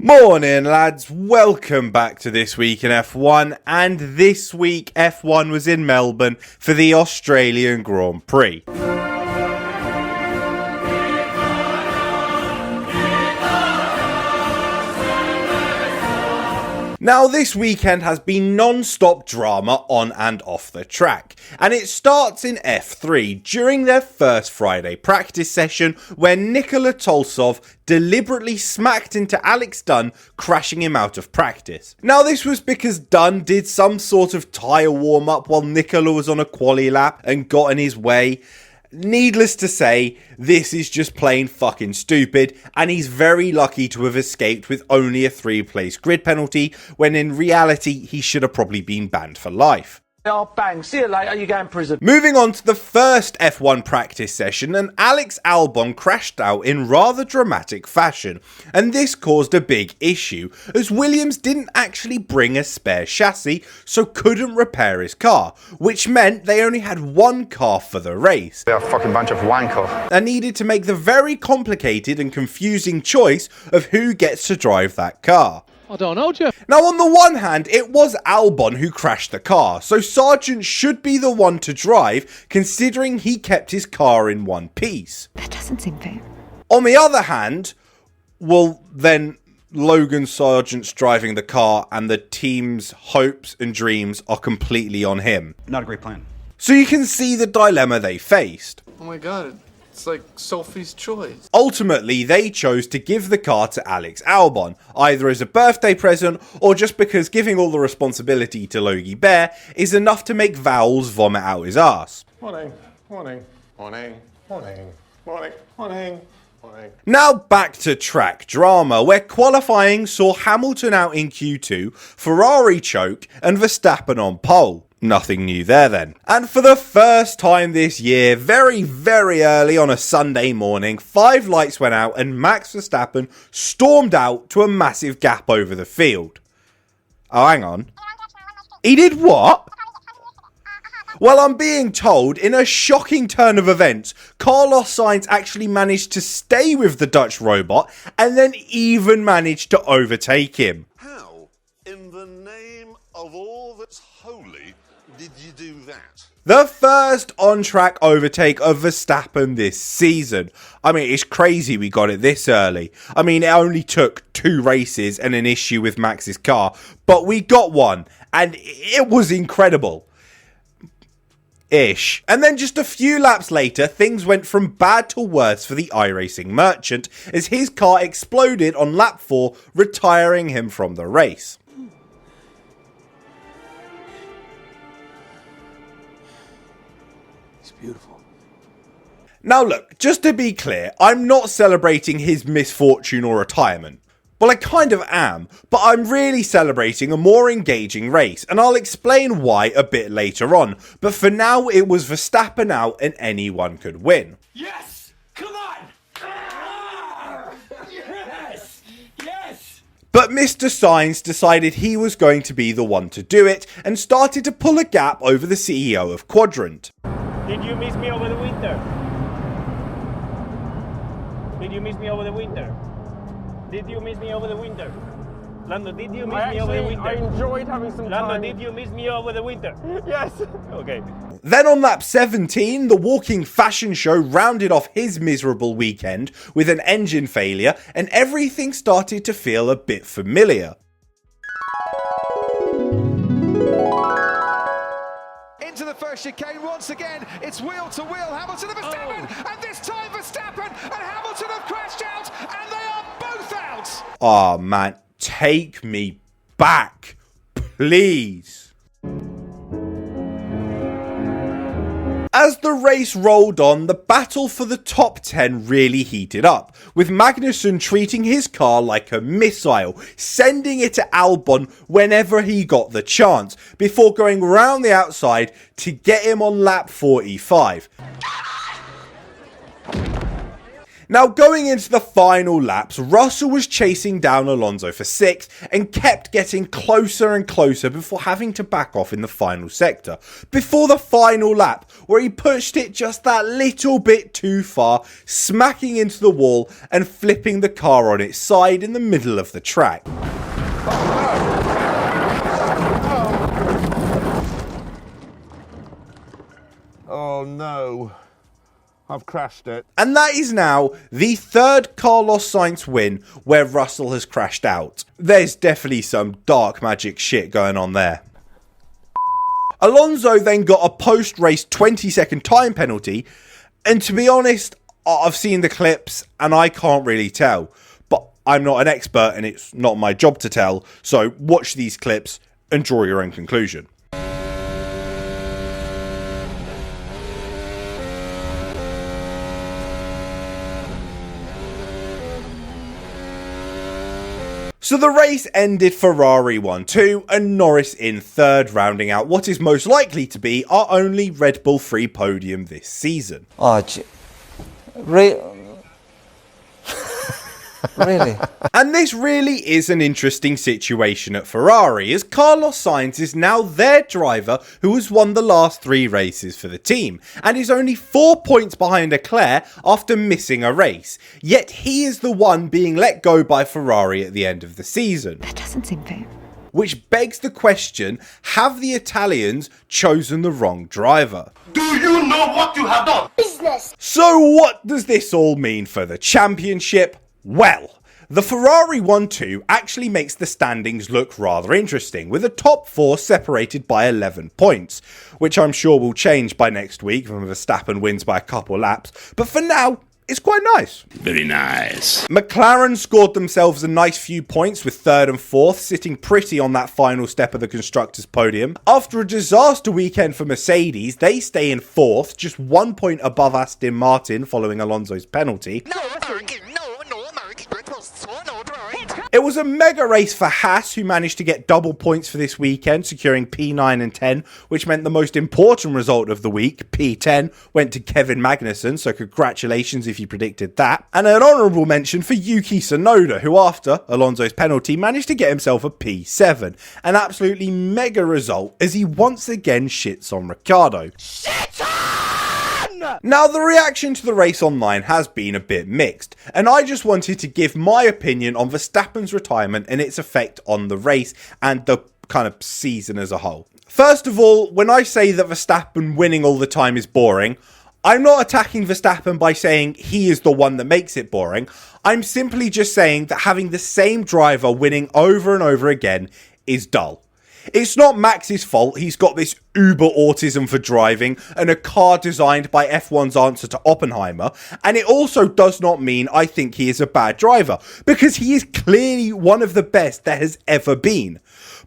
Morning lads, welcome back to This Week in F1, and this week F1 was in Melbourne for the Australian Grand Prix. Now this weekend has been non-stop drama on and off the track, and it starts in F3 during their first Friday practice session where Nikola Tulsov deliberately smacked into Alex Dunn, crashing him out of practice. Now this was because Dunn did some sort of tyre warm-up while Nikola was on a quali lap and got in his way. Needless to say, this is just plain fucking stupid, and he's very lucky to have escaped with only a 3-place grid penalty, when in reality he should have probably been banned for life. Oh bang, see you later, you go in prison. Moving on to the first F1 practice session, and Alex Albon crashed out in rather dramatic fashion, and this caused a big issue, as Williams didn't actually bring a spare chassis, so couldn't repair his car, which meant they only had one car for the race. They're a fucking bunch of wankers. And needed to make the very complicated and confusing choice of who gets to drive that car. I don't know, Jeff. Now, on the one hand, it was Albon who crashed the car, so Sargent should be the one to drive, considering he kept his car in one piece. That doesn't seem fair. On the other hand, well, then Logan Sargent's driving the car, and the team's hopes and dreams are completely on him. Not a great plan. So you can see the dilemma they faced. Oh my god, it's like Sophie's Choice. Ultimately, they chose to give the car to Alex Albon, either as a birthday present or just because giving all the responsibility to Logie Bear is enough to make Vowles vomit out his ass. Morning, morning, morning, morning, morning, morning, morning. Now back to track drama, where qualifying saw Hamilton out in Q2, Ferrari choke, and Verstappen on pole. Nothing new there then. And for the first time this year, very, very early on a Sunday morning, 5 lights went out and Max Verstappen stormed out to a massive gap over the field. Oh, hang on. He did what? Well, I'm being told, in a shocking turn of events, Carlos Sainz actually managed to stay with the Dutch robot and then even managed to overtake him. How, in the name of all that's holy, did you do that? The first on-track overtake of Verstappen this season. I mean, it's crazy we got it this early. I mean, it only took 2 races and an issue with Max's car, but we got one, and it was incredible. Ish. And then just a few laps later, things went from bad to worse for the iRacing merchant, as his car exploded on lap 4, retiring him from the race. Beautiful. Now look, just to be clear, I'm not celebrating his misfortune or retirement. Well, I kind of am, but I'm really celebrating a more engaging race, and I'll explain why a bit later on. But for now, it was Verstappen out and anyone could win. Yes! Come on! Ah! Yes! Yes! But Mr. Sainz decided he was going to be the one to do it, and started to pull a gap over the CEO of Quadrant. Did you miss me over the winter? Did you miss me over the winter? Did you miss me over the winter? Lando, did you miss me over the winter? I enjoyed having some time. Lando, did you miss me over the winter? Yes. Okay. Then on lap 17, the walking fashion show rounded off his miserable weekend with an engine failure, and everything started to feel a bit familiar. Into the first chicane once again, it's wheel to wheel, Hamilton and Verstappen, and this time Verstappen and Hamilton have crashed out, and they are both out! Aw, man, take me back, please. As the race rolled on, the battle for the top 10 really heated up, with Magnussen treating his car like a missile, sending it to Albon whenever he got the chance, before going round the outside to get him on lap 45. Now, going into the final laps, Russell was chasing down Alonso for 6th and kept getting closer and closer before having to back off in the final sector. Before the final lap, where he pushed it just that little bit too far, smacking into the wall and flipping the car on its side in the middle of the track. Oh no. I've crashed it. And that is now the 3rd Carlos Sainz win where Russell has crashed out. There's definitely some dark magic shit going on there. Alonso then got a post-race 20-second time penalty, and to be honest, I've seen the clips and I can't really tell. But I'm not an expert and it's not my job to tell, so watch these clips and draw your own conclusion. So the race ended Ferrari 1-2 and Norris in 3rd, rounding out what is most likely to be our only Red Bull free podium this season. Oh, really? And this really is an interesting situation at Ferrari, as Carlos Sainz is now their driver who has won the last 3 races for the team, and is only 4 points behind Leclerc after missing a race. Yet he is the one being let go by Ferrari at the end of the season. That doesn't seem fair. Which begs the question, have the Italians chosen the wrong driver? Do you know what you have done? Business! So what does this all mean for the championship? Well, the Ferrari 1-2 actually makes the standings look rather interesting, with the top 4 separated by 11 points, which I'm sure will change by next week when Verstappen wins by a couple laps, but for now, it's quite nice. Very nice. McLaren scored themselves a nice few points with 3rd and 4th, sitting pretty on that final step of the Constructors' podium. After a disaster weekend for Mercedes, they stay in 4th, just 1 point above Aston Martin following Alonso's penalty. It was a mega race for Haas, who managed to get double points for this weekend, securing P9 and 10, which meant the most important result of the week, P10, went to Kevin Magnussen, so congratulations if you predicted that. And an honourable mention for Yuki Tsunoda, who after Alonso's penalty managed to get himself a P7, an absolutely mega result as he once again shits on Ricciardo. Now, the reaction to the race online has been a bit mixed, and I just wanted to give my opinion on Verstappen's retirement and its effect on the race and the kind of season as a whole. First of all, when I say that Verstappen winning all the time is boring, I'm not attacking Verstappen by saying he is the one that makes it boring. I'm simply just saying that having the same driver winning over and over again is dull. It's not Max's fault he's got this uber autism for driving and a car designed by F1's answer to Oppenheimer, and it also does not mean I think he is a bad driver, because he is clearly one of the best there has ever been.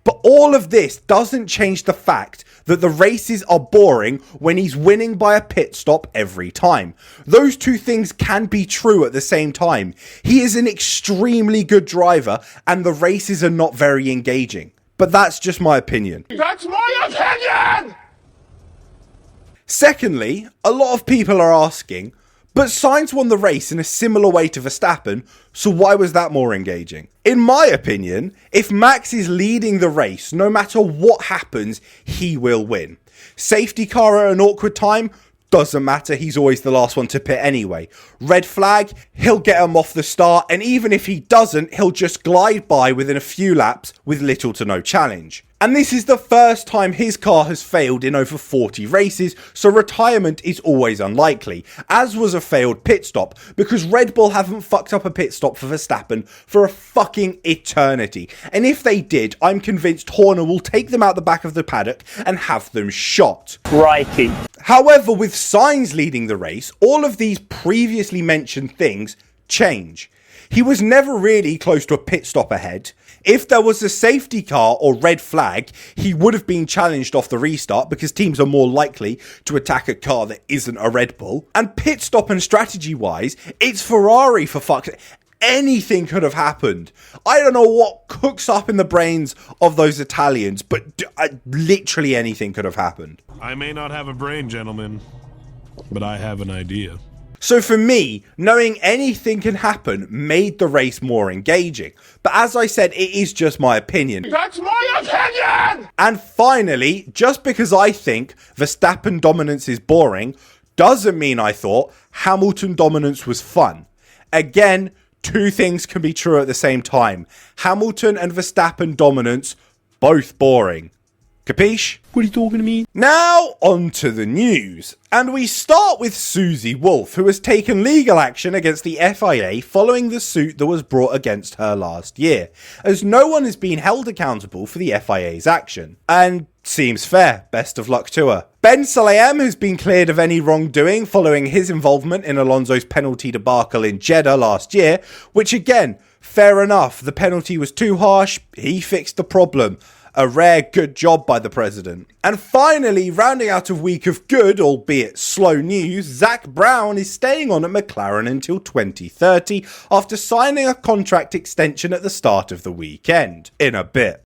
But all of this doesn't change the fact that the races are boring when he's winning by a pit stop every time. Those two things can be true at the same time. He is an extremely good driver and the races are not very engaging. But that's just my opinion. That's my opinion! Secondly, a lot of people are asking, but Sainz won the race in a similar way to Verstappen, so why was that more engaging? In my opinion, if Max is leading the race, no matter what happens, he will win. Safety car at an awkward time? Doesn't matter, he's always the last one to pit anyway. Red flag, he'll get him off the start, and even if he doesn't, he'll just glide by within a few laps with little to no challenge. And this is the first time his car has failed in over 40 races, so retirement is always unlikely, as was a failed pit stop, because Red Bull haven't fucked up a pit stop for Verstappen for a fucking eternity. And if they did, I'm convinced Horner will take them out the back of the paddock and have them shot. Crikey. However, with Sainz leading the race, all of these previously mentioned things change. He was never really close to a pit stop ahead. If there was a safety car or red flag, he would have been challenged off the restart because teams are more likely to attack a car that isn't a Red Bull. And pit stop and strategy wise, it's Ferrari for fuck's sake. Anything could have happened. I don't know what cooks up in the brains of those Italians, but literally anything could have happened. I may not have a brain, gentlemen, but I have an idea. So for me, knowing anything can happen made the race more engaging. But as I said, it is just my opinion. That's my opinion! And finally, just because I think Verstappen dominance is boring, doesn't mean I thought Hamilton dominance was fun. Again, two things can be true at the same time. Hamilton and Verstappen dominance, both boring. Capiche? What are you talking to me? Now, on to the news. And we start with Susie Wolff, who has taken legal action against the FIA following the suit that was brought against her last year, as no one has been held accountable for the FIA's action. And seems fair, best of luck to her. Ben Sulayem has been cleared of any wrongdoing following his involvement in Alonso's penalty debacle in Jeddah last year, which again, fair enough, the penalty was too harsh, he fixed the problem. A rare good job by the president. And finally, rounding out a week of good, albeit slow news, Zach Brown is staying on at McLaren until 2030 after signing a contract extension at the start of the weekend. In a bit.